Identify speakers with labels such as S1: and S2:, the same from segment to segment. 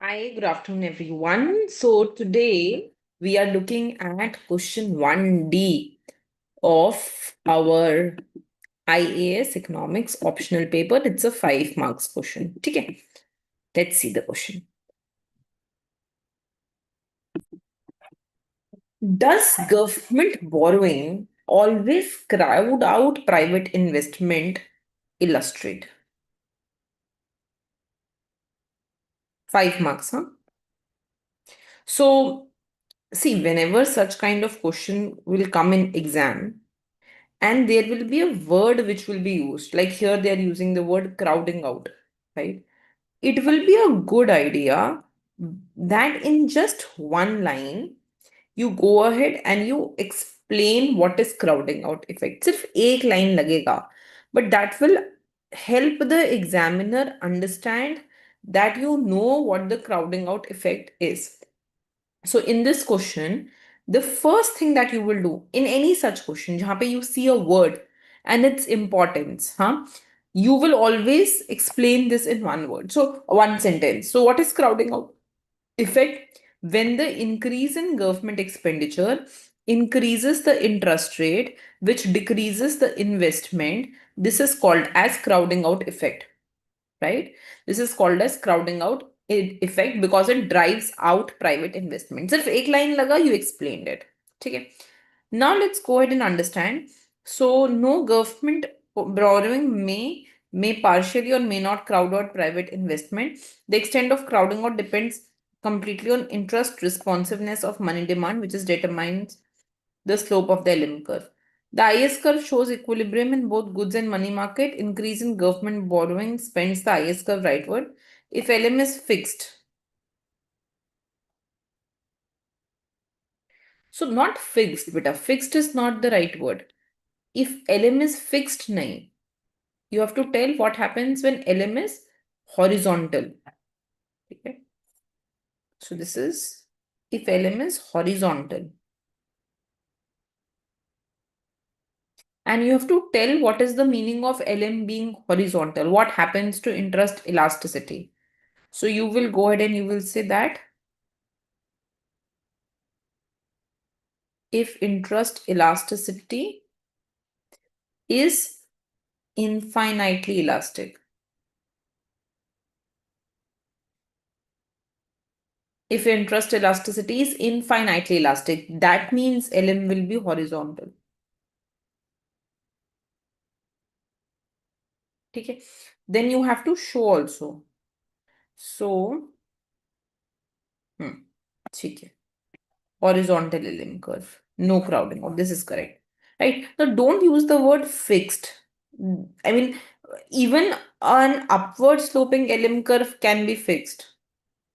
S1: Hi, good afternoon, everyone. So today we are looking at question 1D of our IAS Economics Optional paper. It's a 5 marks question. Okay, let's see the question. Does government borrowing always crowd out private investment? Illustrate. 5 marks, huh? So see, whenever such kind of question will come in exam, and there will be a word which will be used, like here they are using the word crowding out, right? It will be a good idea that in just one line you go ahead and you explain what is crowding out effect. Sirf ek line lagega, but that will help the examiner understand that you know what the crowding out effect is. So in this question, the first thing that you will do in any such question, jahan pe you see a word and its importance, you will always explain this in one word. So one sentence. So what is crowding out effect? When the increase in government expenditure increases the interest rate, which decreases the investment, this is called as crowding out effect, right? This is called as crowding out effect because it drives out private investment. Sirf ek line laga, you explained it. Okay. Now let's go ahead and understand. So no government borrowing may partially or may not crowd out private investment. The extent of crowding out depends completely on interest responsiveness of money demand, which is determines the slope of the LM curve. The IS curve shows equilibrium in both goods and money market. Increase in government borrowing spends the IS curve rightward. If LM is fixed, so not fixed, beta. Fixed is not the right word. If LM is fixed, nahi, you have to tell what happens when LM is horizontal. Okay. So this is if LM is horizontal. And you have to tell what is the meaning of LM being horizontal. What happens to interest elasticity? So you will go ahead and you will say that if interest elasticity is infinitely elastic. If interest elasticity is infinitely elastic, that means LM will be horizontal. Okay. Then you have to show also. So, okay. Horizontal LM curve. No crowding out. This is correct. Right. Now don't use the word fixed. I mean, even an upward sloping LM curve can be fixed.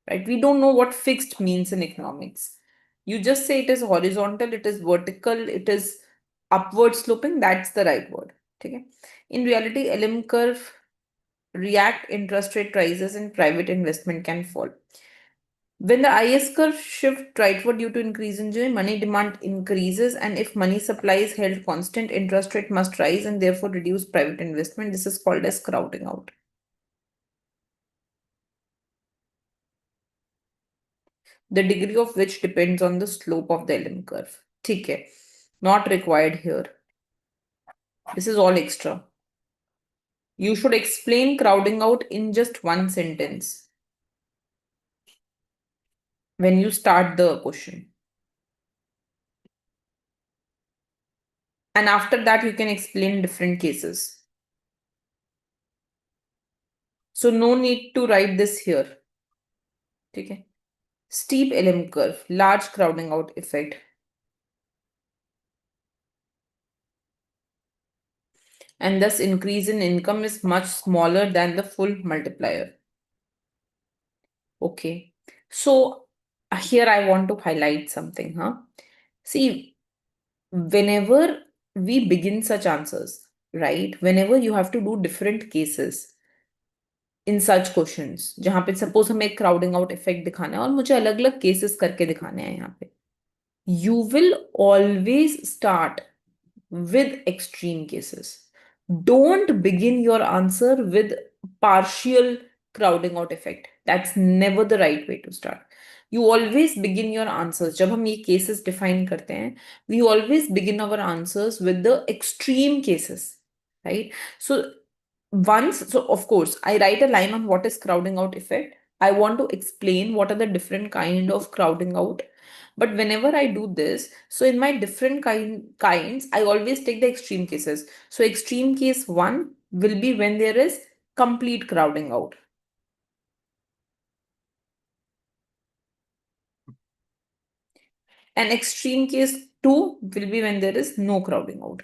S1: Right? We don't know what fixed means in economics. You just say it is horizontal, it is vertical, it is upward sloping. That's the right word. Okay. In reality, LM curve react interest rate rises and private investment can fall. When the IS curve shift rightward due to increase in GI, money demand increases, and if money supply is held constant, interest rate must rise and therefore reduce private investment. This is called as crowding out. The degree of which depends on the slope of the LM curve. Okay. Not required here. This is all extra. You should explain crowding out in just one sentence when you start the question. And after that, you can explain different cases. So no need to write this here. Okay. Steep LM curve, large crowding out effect. And thus increase in income is much smaller than the full multiplier. Okay. So here I want to highlight something, See, whenever we begin such answers, right? Whenever you have to do different cases in such questions, जहां पे suppose हमें एक crowding out effect दिखाना है और मुझे अलग अलग cases करके दिखाने हैं यहाँ पे, you will always start with extreme cases. Don't begin your answer with partial crowding out effect. That's never the right way to start. You always begin your answers. जब हम ये cases define करते हैं, we always begin our answers with the extreme cases, right? So of course, I write a line on what is crowding out effect. I want to explain what are the different kind of crowding out. But whenever I do this, so in my different kinds, I always take the extreme cases. So extreme case one will be when there is complete crowding out. And extreme case 2 will be when there is no crowding out.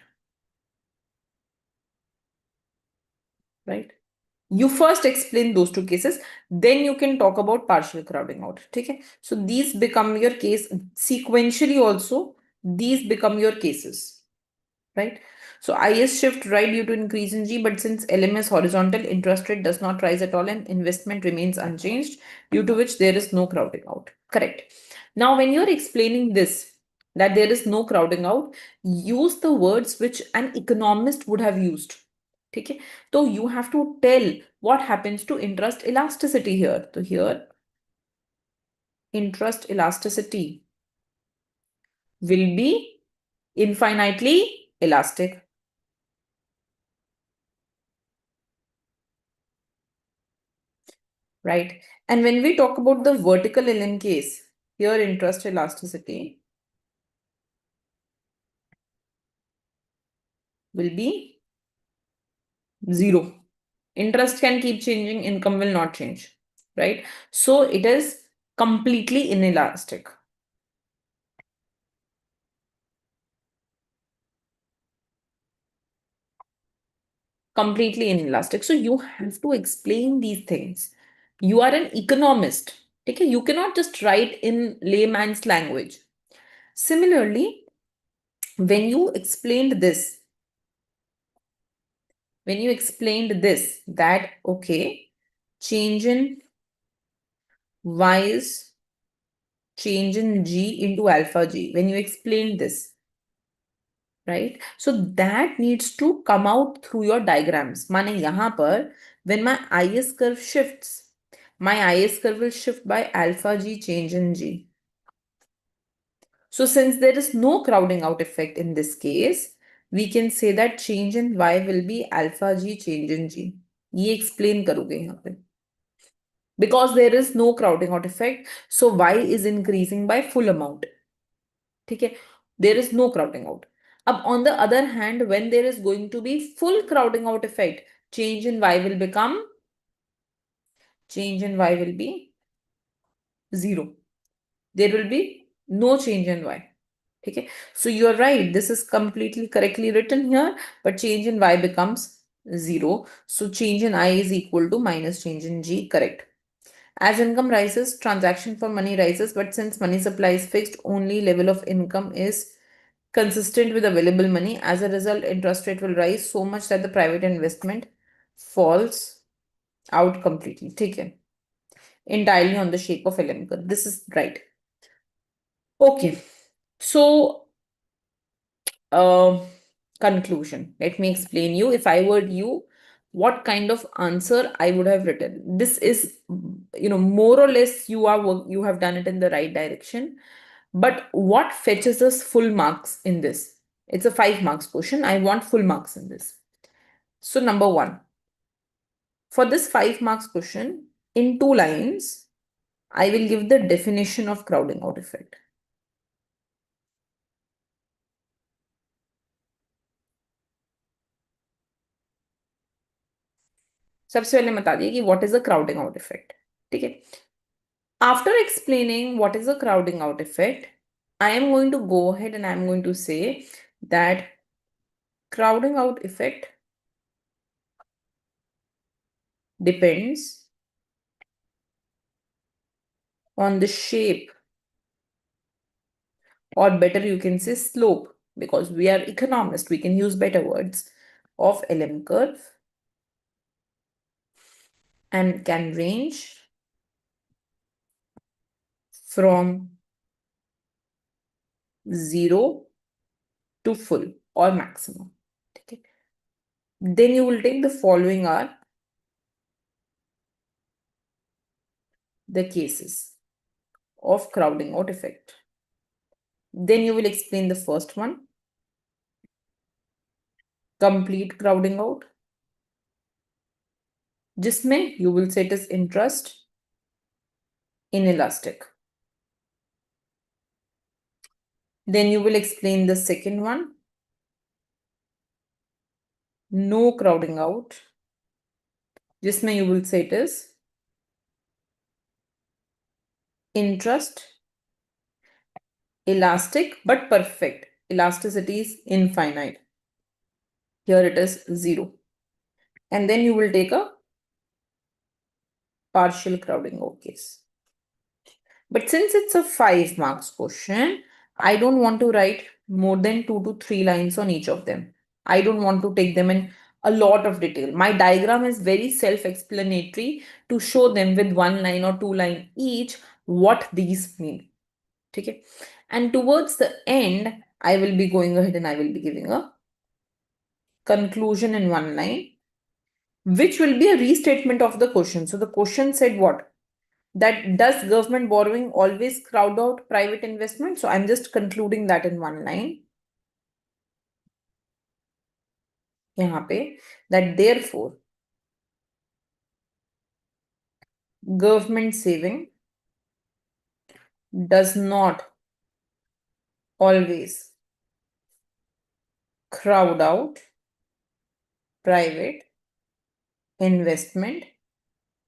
S1: Right? You first explain those two cases, then you can talk about partial crowding out. Okay? So these become your case sequentially also. These become your cases. Right? So IS shift right due to increase in G, but since LM is horizontal, interest rate does not rise at all and investment remains unchanged, due to which there is no crowding out. Correct. Now, when you're explaining this, that there is no crowding out, use the words which an economist would have used. Okay? So you have to tell what happens to interest elasticity here. So here, interest elasticity will be infinitely elastic. Right? And when we talk about the vertical LM case, here interest elasticity will be 0. Interest can keep changing, income will not change, right? So it is completely inelastic. Completely inelastic. So you have to explain these things. You are an economist. Okay? You cannot just write in layman's language. Similarly, when you explained this, that okay, change in Y is change in G into alpha G, when you explained this, right? So that needs to come out through your diagrams. माने यहाँ पर when my IS curve shifts, my IS curve will shift by alpha G change in G. So since there is no crowding out effect in this case, we can say that change in Y will be alpha G change in G. ये explain करोगे यहाँ पे. Because there is no crowding out effect, so Y is increasing by full amount. ठीक है? There is no crowding out. On the other hand, when there is going to be full crowding out effect, change in Y will be 0. There will be no change in Y. Okay, so you are right. This is completely correctly written here, but change in Y becomes 0. So change in I is equal to minus change in G. Correct. As income rises, transaction for money rises, but since money supply is fixed, only level of income is consistent with available money. As a result, interest rate will rise so much that the private investment falls out completely. Take it entirely on the shape of LM curve. This is right. Okay. So, uh, conclusion. Let me explain you. If I were you, what kind of answer I would have written. This is, more or less you have done it in the right direction. But what fetches us full marks in this? It's a 5 marks question. I want full marks in this. So number 1, for this 5 marks question, in 2 lines, I will give the definition of crowding out effect. सबसे पहले बता दिए कि what is a crowding out effect. ठीक है? After explaining what is a crowding out effect, I am going to go ahead and I am going to say that crowding out effect depends on the shape, or better you can say slope, because we are economists, we can use better words, of LM curve, and can range from 0 to full or maximum. Okay. Then you will take the following are the cases of crowding out effect. Then you will explain the first one, complete crowding out, जिसमें you will say it is interest inelastic. Then you will explain the second one, no crowding out, जिसमें you will say it is interest elastic but perfect. Elasticity is infinite. Here it is 0. And then you will take a partial crowding out case. But since it's a 5 marks question, I don't want to write more than 2 to 3 lines on each of them. I don't want to take them in a lot of detail. My diagram is very self-explanatory to show them with 1 line or 2 line each what these mean. Okay? And towards the end, I will be going ahead and I will be giving a conclusion in 1 line, which will be a restatement of the question. So the question said what? That does government borrowing always crowd out private investment? So I'm just concluding that in 1 line. यहाँ पे, that therefore government saving does not always crowd out private investment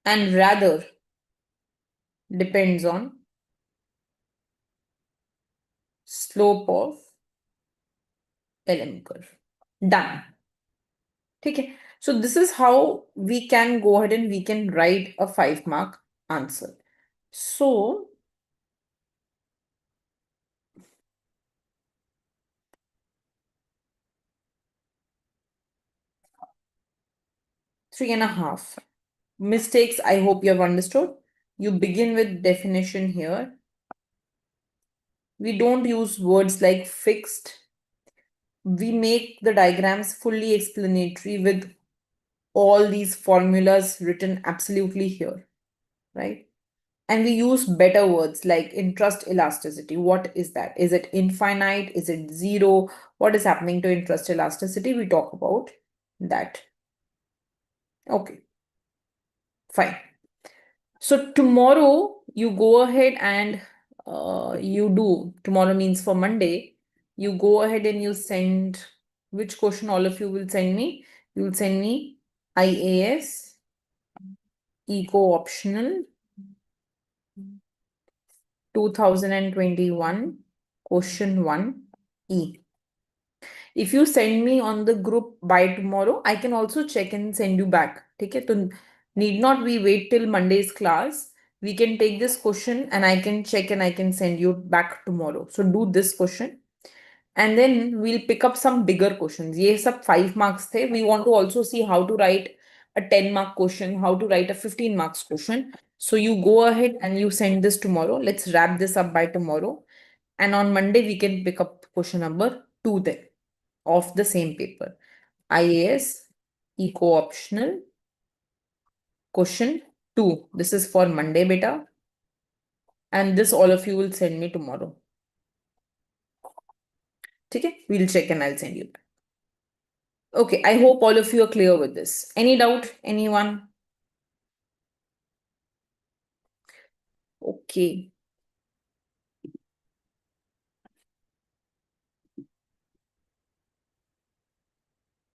S1: and rather depends on slope of LM curve. Done. Okay. So this is how we can go ahead and we can write a 5 mark answer. So three and a half mistakes. I hope you have understood. You begin with definition here. We don't use words like fixed. We make the diagrams fully explanatory with all these formulas written absolutely here, right? And we use better words like interest elasticity. What is that? Is it infinite? Is it 0? What is happening to interest elasticity? We talk about that. Okay, fine. So tomorrow you go ahead and you do, tomorrow means for Monday, you go ahead and you send, which question all of you will send me? You will send me IAS Eco Optional 2021 question 1E. If you send me on the group by tomorrow, I can also check and send you back. Okay, so need not we wait till Monday's class. We can take this question and I can check and I can send you back tomorrow. So do this question. And then we'll pick up some bigger questions. Ye sab 5 marks the. We want to also see how to write a 10 mark question, how to write a 15 marks question. So you go ahead and you send this tomorrow. Let's wrap this up by tomorrow. And on Monday, we can pick up question number 2 then of the same paper. IAS Eco Optional question 2. This is for Monday, beta. And this all of you will send me tomorrow. Okay, we'll check and I'll send you back. Okay, I hope all of you are clear with this. Any doubt? Anyone? Okay.